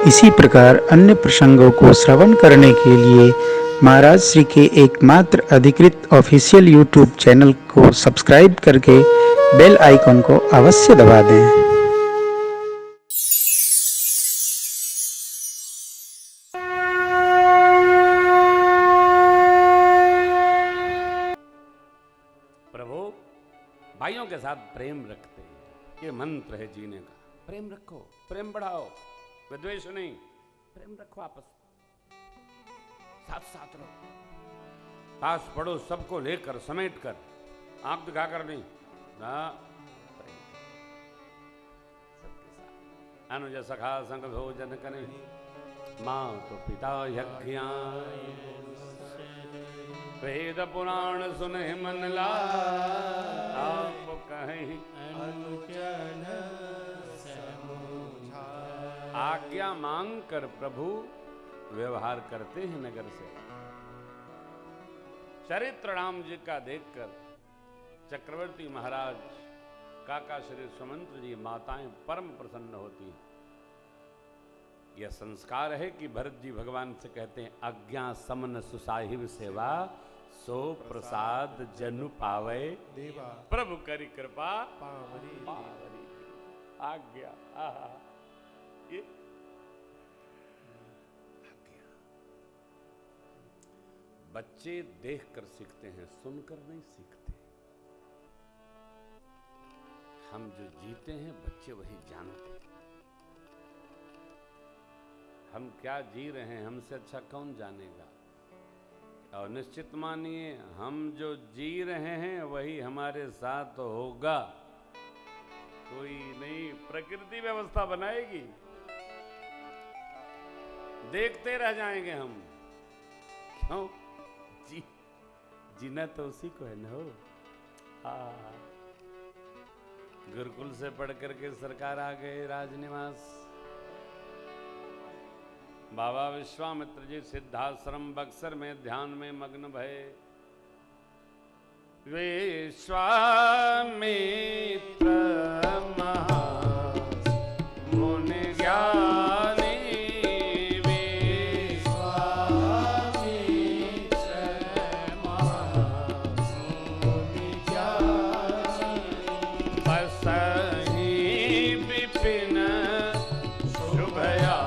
इसी प्रकार अन्य प्रसंगों को श्रवण करने के लिए महाराज श्री के एकमात्र अधिकृत ऑफिशियल यूट्यूब चैनल को सब्सक्राइब करके बेल आइकन को अवश्य दबा दें। प्रभु भाइयों के साथ प्रेम रखते हैं, ये मंत्र है जीने का। प्रेम रखो, प्रेम बढ़ाओ, विद्वेष नहीं, प्रेम रखो, आपस साथ साथ रहो, पास पड़ो, सबको लेकर समेट कर, आंख दिखाकर नहीं ना, सबके साथ। अनुज सखा संग भोजन कने, माँ तो पिता यज्ञ, वेद पुराण सुने मन लाय, आप कहीं अनुचन आज्ञा मांग कर प्रभु व्यवहार करते हैं नगर से। चरित्र राम जी का देखकर चक्रवर्ती महाराज, काका श्री सुमंत्र जी, माताएं परम प्रसन्न होती हैं। यह संस्कार है कि भरत जी भगवान से कहते हैं, आज्ञा समन सुसाहिब सेवा, सो प्रसाद जनु पावे देवा, प्रभु करी कृपा पावरी पावरी। आज्ञा, ये आज्ञा बच्चे देखकर सीखते हैं, सुनकर नहीं सीखते। हम जो जीते हैं बच्चे वही जानते हैं। हम क्या जी रहे हैं हमसे अच्छा कौन जानेगा। और निश्चित मानिए हम जो जी रहे हैं वही हमारे साथ होगा, कोई नहीं प्रकृति व्यवस्था बनाएगी, देखते रह जाएंगे हम। क्यों? जीना तो उसी को है ना। हाँ, गुरुकुल से पढ़ करके सरकार आ गए राजनिवास। बाबा विश्वामित्र जी सिद्धाश्रम बक्सर में ध्यान में मग्न भये। विश्वामित्र मुनि ज्ञानी, विश्वामित्र मुनि ज्ञानी, बसहि विपिन शुभया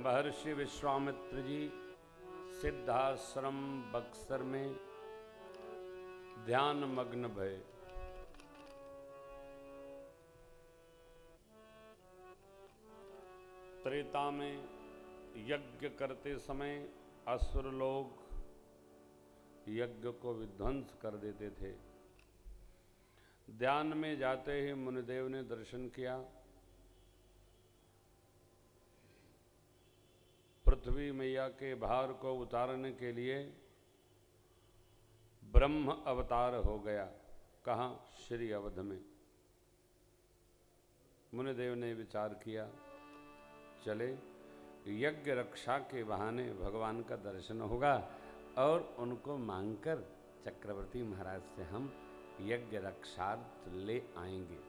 महर्षि विश्वामित्र जी सिद्धाश्रम बक्सर में ध्यान मग्न भये। त्रेता में यज्ञ करते समय असुर लोग यज्ञ को विध्वंस कर देते थे। ध्यान में जाते ही मुनिदेव ने दर्शन किया। पृथ्वी मैया के भार को उतारने के लिए ब्रह्म अवतार हो गया। कहाँ? श्री अवध में। मुनिदेव ने विचार किया, चले यज्ञ रक्षा के बहाने भगवान का दर्शन होगा और उनको मांगकर चक्रवर्ती महाराज से हम यज्ञ रक्षार्थ ले आएंगे।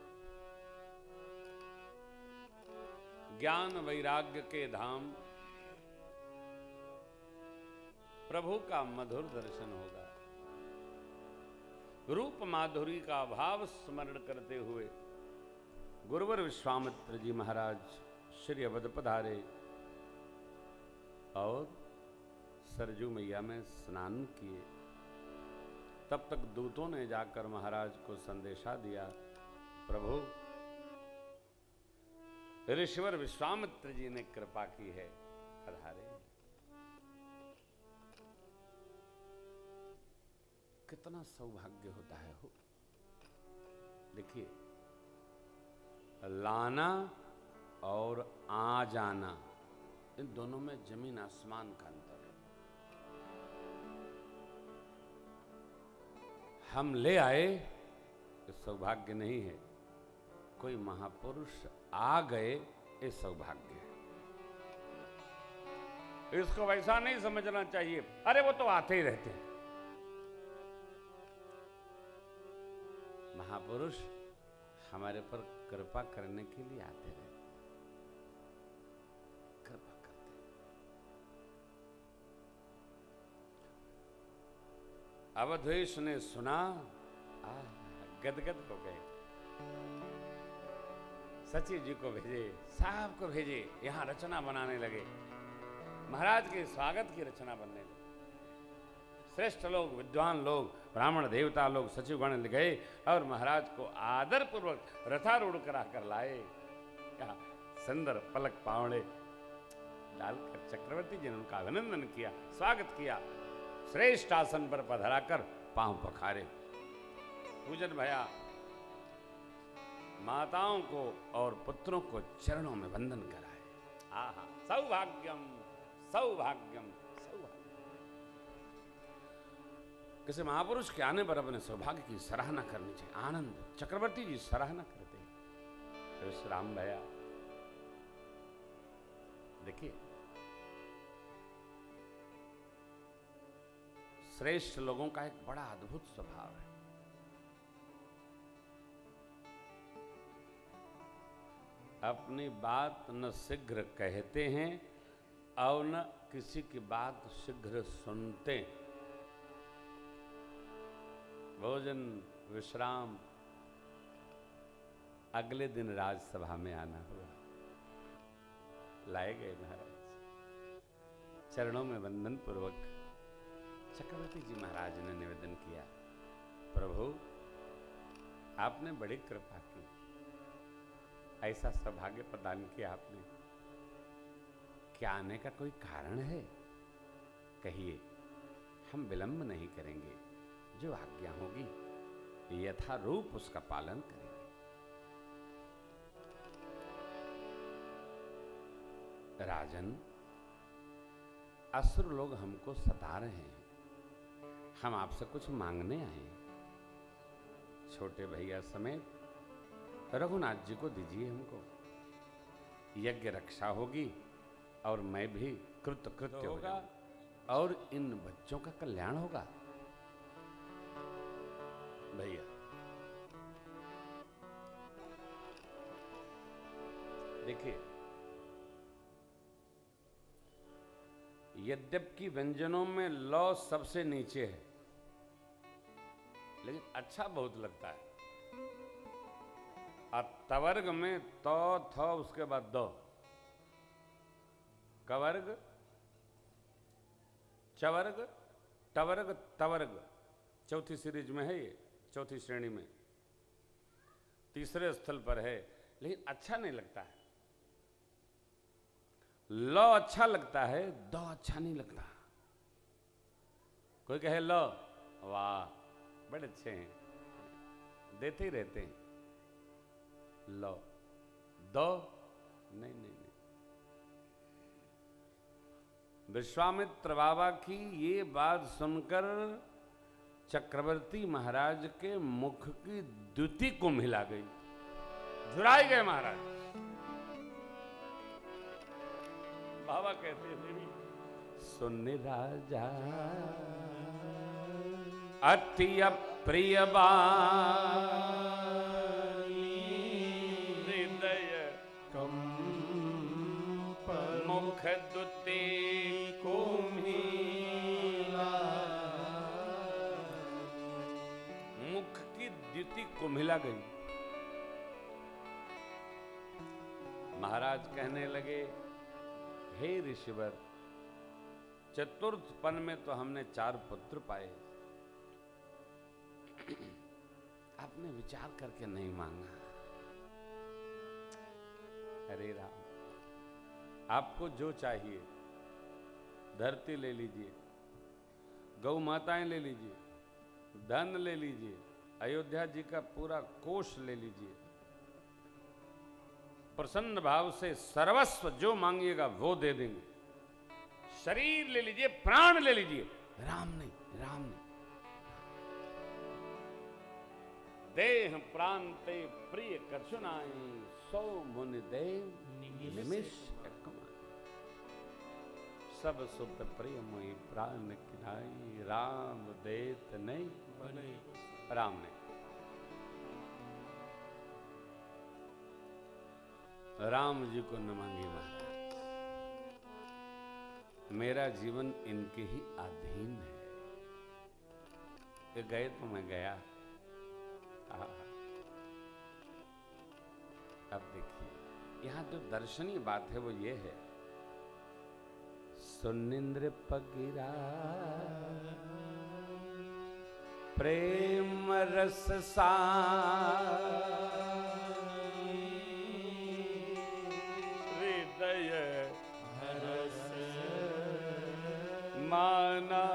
ज्ञान वैराग्य के धाम प्रभु का मधुर दर्शन होगा। रूप माधुरी का भाव स्मरण करते हुए गुरुवर विश्वामित्र जी महाराज श्री अवध पधारे और सरजू मैया में स्नान किए। तब तक दूतों ने जाकर महाराज को संदेशा दिया, प्रभु ऋषिवर विश्वामित्र जी ने कृपा की है, पधारे। कितना सौभाग्य होता है हो। देखिए, लाना और आ जाना, इन दोनों में जमीन आसमान का अंतर है। हम ले आए ये सौभाग्य नहीं है, कोई महापुरुष आ गए ये सौभाग्य है। इसको वैसा नहीं समझना चाहिए, अरे वो तो आते ही रहते हैं। महापुरुष हमारे पर कृपा करने के लिए आते हैं, कृपा करते हैं। अवधेश ने सुना, गदगद हो गए। सचिव जी को भेजे, साहब को भेजे, यहां रचना बनाने लगे। महाराज के स्वागत की रचना बनने लगी। श्रेष्ठ लोग, विद्वान लोग, ब्राह्मण देवता लोग सचिवगण गए और महाराज को आदर पूर्वक रथारूढ़ करा कर लाए। क्या सुंदर पलक पावड़े डालकर चक्रवर्ती जी ने उनका अभिनंदन किया, स्वागत किया। श्रेष्ठ आसन पर पधराकर पांव पखारे, पूजन भया। माताओं को और पुत्रों को चरणों में वंदन कराए। आहा, सौभाग्यम सौभाग्यम सौभाग्यम। किसी महापुरुष के आने पर अपने सौभाग्य की सराहना करनी चाहिए। आनंद। चक्रवर्ती जी सराहना करते हैं। विश्राम भया। देखिए, श्रेष्ठ लोगों का एक बड़ा अद्भुत स्वभाव है। अपनी बात न शीघ्र कहते हैं और न किसी की बात शीघ्र सुनते। भोजन विश्राम, अगले दिन राजसभा में आना हुआ। लाए गए महाराज, चरणों में वंदन पूर्वक चक्रवर्ती जी महाराज ने निवेदन किया, प्रभु आपने बड़ी कृपा की, ऐसा सौभाग्य प्रदान किया आपने। क्या आने का कोई कारण है? कहिए, हम विलंब नहीं करेंगे। जो आज्ञा होगी यथारूप उसका पालन करेंगे। राजन, असुर लोग हमको सता रहे हैं, हम आपसे कुछ मांगने आए हैं। छोटे भैया समेत रघुनाथ जी को दीजिए हमको। यज्ञ रक्षा होगी और मैं भी कृतकृत्य होगा और इन बच्चों का कल्याण होगा। भैया, देखिए, यद्यपि व्यंजनों में लौ सबसे नीचे है, लेकिन अच्छा बहुत लगता है। और तवर्ग में तो थ उसके बाद दो, कवर्ग, चवर्ग, टवर्ग, तवर्ग, चौथी सीरीज में है ये, चौथी श्रेणी में, तीसरे स्थल पर है, लेकिन अच्छा नहीं लगता है। ल अच्छा लगता है, द अच्छा नहीं लगता। कोई कहे ल, वाह बड़े अच्छे हैं, देते ही रहते हैं। लो, दो, नहीं नहीं नहीं। विश्वामित्र बाबा की ये बात सुनकर चक्रवर्ती महाराज के मुख की द्युति को मिला गई, झुराए गए महाराज। बाबा कहते हैं सुन राजा अति अप्रिय हृदय कंप मुख दुते को मिला। मुख की द्युति को मिला गई। महाराज कहने लगे, हे ऋषिवर, चतुर्थ पन में तो हमने 4 पुत्र पाए, आपने विचार करके नहीं मांगा। अरे राम, आपको जो चाहिए धरती ले लीजिए, गौ माताएं ले लीजिए, धन ले लीजिए, अयोध्या जी का पूरा कोष ले लीजिए, प्रसन्न भाव से सर्वस्व जो मांगिएगा वो दे देंगे। शरीर ले लीजिए, प्राण ले लीजिए, राम नहीं, राम नहीं। देह प्राण ते प्रिय कछुनाई, सो मुनि देव निमिष कमाई। सब सुत प्रिय मोहि प्राण किनाई, राम देत नहीं बने। राम ने राम जी को न मांगी बात। मेरा जीवन इनके ही अधीन है। ये गए तो मैं गया। अब देखिए, यहां जो दर्शनीय बात है वो ये है, सुनिंद्र पगिरा प्रेम रस हृदय हरस माना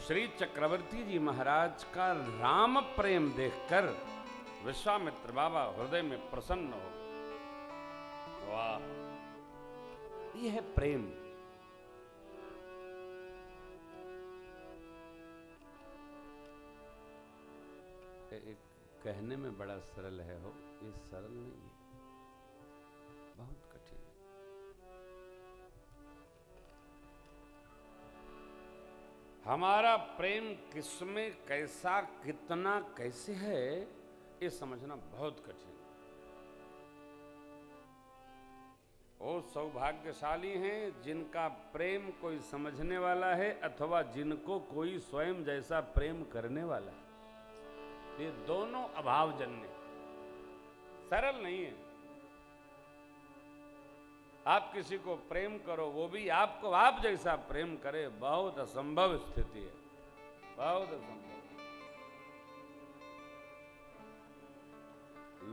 श्री चक्रवर्ती जी महाराज का राम प्रेम देखकर विश्वामित्र बाबा हृदय में प्रसन्न हो। वाह, यह है प्रेम। एक कहने में बड़ा सरल है, हो ये सरल नहीं है, बहुत कठिन है। हमारा प्रेम किसमें कैसा, कितना, कैसे है, ये समझना बहुत कठिन है। वो सौभाग्यशाली हैं जिनका प्रेम कोई समझने वाला है अथवा जिनको कोई स्वयं जैसा प्रेम करने वाला है। ये दोनों अभावजन्य, सरल नहीं है। आप किसी को प्रेम करो, वो भी आपको आप जैसा प्रेम करे, बहुत असंभव स्थिति है, बहुत असंभव।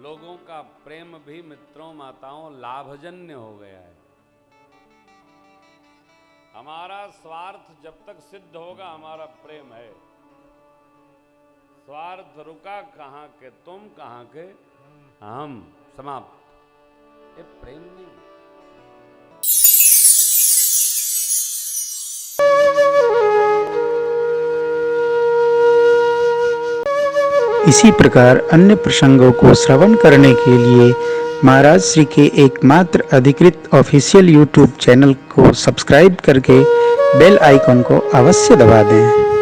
लोगों का प्रेम भी मित्रों माताओं लाभजन्य हो गया है। हमारा स्वार्थ जब तक सिद्ध होगा हमारा प्रेम है। स्वार्थ रुका कहां के तुम, कहां के हम, समाप्त। ये प्रेम नहीं। इसी प्रकार अन्य प्रसंगों को श्रवण करने के लिए महाराज श्री के एकमात्र अधिकृत ऑफिशियल यूट्यूब चैनल को सब्सक्राइब करके बेल आइकॉन को अवश्य दबा दें।